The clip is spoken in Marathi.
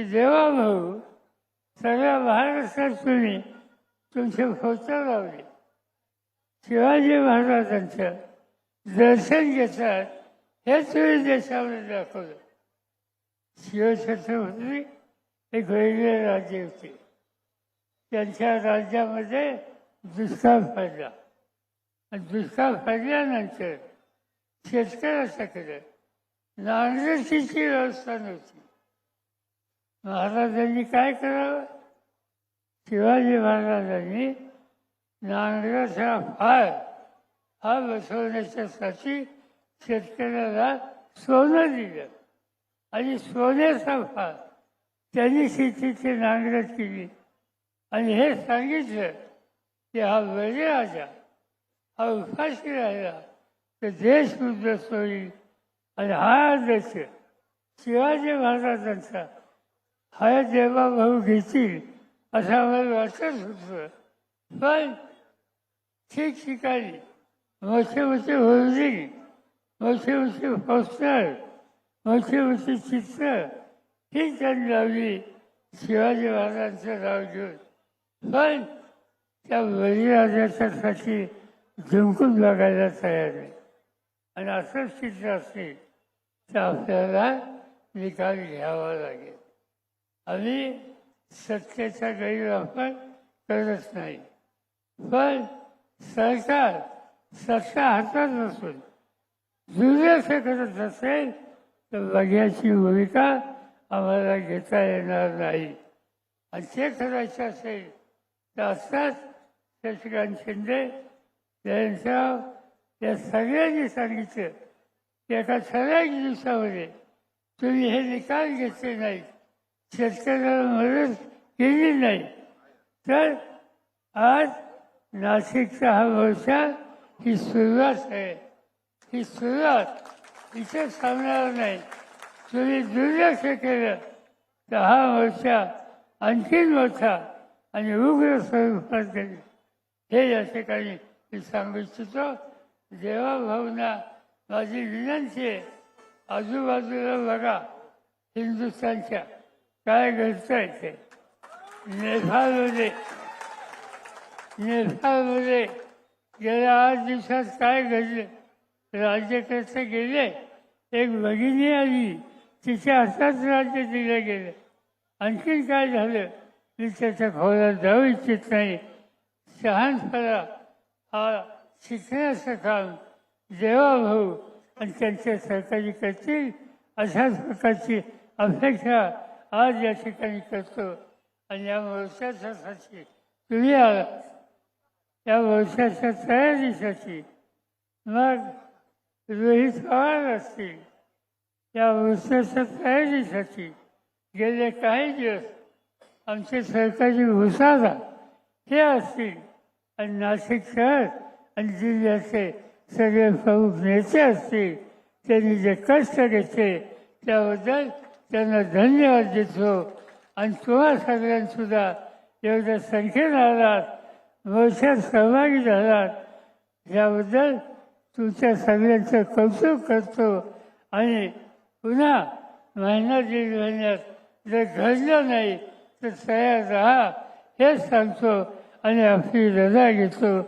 की देवाभाऊ सगळ्या महाराष्ट्रात तुम्ही तुमचे फोटो लावले. शिवाजी महाराजांचं दर्शन घेतात हे तुम्ही देशामध्ये दाखवलं. शिवछत्रपती एक वेगळे राज्य होते. त्यांच्या राज्यामध्ये दुष्काळ पडला आणि दुष्काळ पडल्यानंतर शेतकऱ्याच्याकडे नांगरटीची व्यवस्था नव्हती. महाराजांनी काय करावं? शिवाजी महाराजांनी नांगराचा फाळ हा बसवण्याच्यासाठी शेतकऱ्याला सोनं दिलं आणि सोन्याचा फाळ त्यांनी शेतीची नांगरट केली आणि हे सांगितलं की हा बळीराजा हा उपाशी राहिला तर देश उद्ध्वस्त होईल आणि हा देश शिवाजी महाराजांचा हा देवाभाऊ घेतील असं आम्हाला वाटत होतं. पण ठिकठिकाणी मोठे मोठे होर्डिंग, मोठे मोठे पोस्टर, मोठे मोठे चित्र ही त्यांनी लावली शिवाजी महाराजांचं नाव घेऊन. पण त्या बळीराजाच्यासाठी झुंकून बघायला तयार नाही. आणि असंच चित्र असेल तर आपल्याला निकाल घ्यावा लागेल. आम्ही सत्तेचा गैरवापर करत नाही, पण सरकार सत्ता हातात नसून दुर्लक्ष करत असेल तर बघ्याची भूमिका आम्हाला घेता येणार नाही. आणि ते करायचं असेल तर असताच शशिकांत शिंदे यांच्या या सगळ्यांनी सांगितलं की एका ठराविक दिवसामध्ये तुम्ही हे निकाल घेतले नाहीत, शेतकऱ्याला मदत केली नाही तर आज नाशिकचा हा मोर्चा ही सुरुवात आहे. ही सुरुवात इथे थांबणार नाही. तुम्ही दुर्लक्ष केलं तर हा मोर्चा आणखीन मोठा आणि उग्र स्वरूपात केले. हे या ठिकाणी मी सांगू इच्छितो. देवाभाऊंना माझी विनंती आहे, आजूबाजूला बघा हिंदुस्थानच्या काय घडतंय ते. नेपाळमध्ये गेल्या 8 दिवसात काय घडलं? राज्यकर्ते गेले, एक भगिनी आली, तिच्या हातात राज्य दिलं गेलं. आणखीन काय झालं मी त्याच्या खोलात जाऊ इच्छित नाही. शहाणपणा हा शिकण्याचं काम देवाभाऊ आणि त्यांच्या सहकारी करतील अशाच प्रकारची अपेक्षा आज या ठिकाणी करतो. आणि या मोर्चासाठी तुम्ही आला, या मोर्चाच्या तयारीसाठी मग रोहित पवार असतील, या मोर्चाच्या तयारीसाठी गेले काही दिवस आमचे सहकारी भुसारा हे असतील आणि नाशिक शहर आणि जिल्ह्याचे सगळे प्रमुख नेते असतील. त्यांनी जे कष्ट घेतले त्याबद्दल त्यांना धन्यवाद देतो. आणि तुम्हा सगळ्यांसुद्धा एवढ्या संख्येनं आलात, मोर्चात सहभागी झालात याबद्दल तुमच्या सगळ्यांचं कौतुक करतो. आणि पुन्हा महिना 1.5 महिन्यात जर घडलं नाही तर तयार राहा हेच सांगतो आणि आपली रजा घेतो.